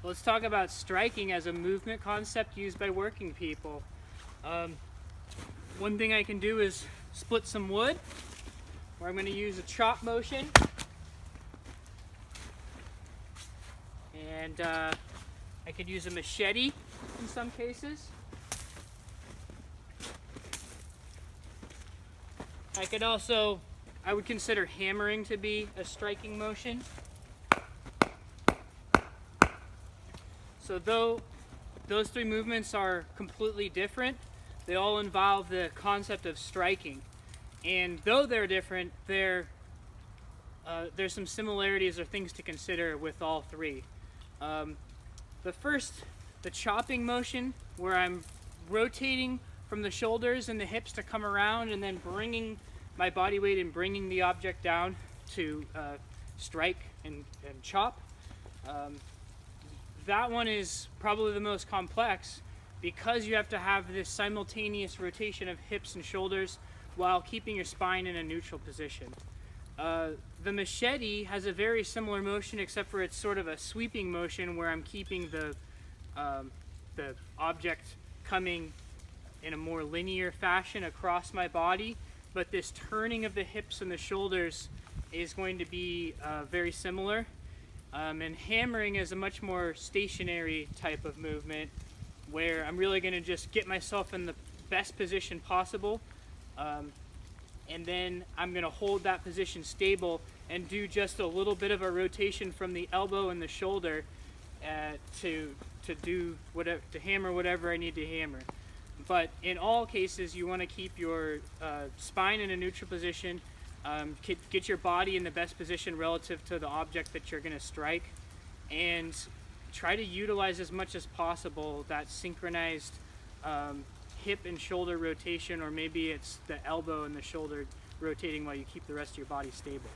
Let's talk about striking as a movement concept used by working people. One thing I can do is split some wood, where I'm going to use a chop motion. And I could use a machete in some cases. I would consider hammering to be a striking motion. So though those three movements are completely different, they all involve the concept of striking. And though they're different, there's some similarities or things to consider with all three. The chopping motion, where I'm rotating from the shoulders and the hips to come around and then bringing my body weight and bringing the object down to strike and chop. That one is probably the most complex because you have to have this simultaneous rotation of hips and shoulders while keeping your spine in a neutral position. The machete has a very similar motion, except for it's sort of a sweeping motion where I'm keeping the object coming in a more linear fashion across my body, but this turning of the hips and the shoulders is going to be very similar. And hammering is a much more stationary type of movement where I'm really going to just get myself in the best position possible, and then I'm going to hold that position stable and do just a little bit of a rotation from the elbow and the shoulder to hammer whatever I need to hammer. But in all cases, you want to keep your spine in a neutral position, get your body in the best position relative to the object that you're going to strike, and try to utilize as much as possible that synchronized hip and shoulder rotation, or maybe it's the elbow and the shoulder rotating while you keep the rest of your body stable.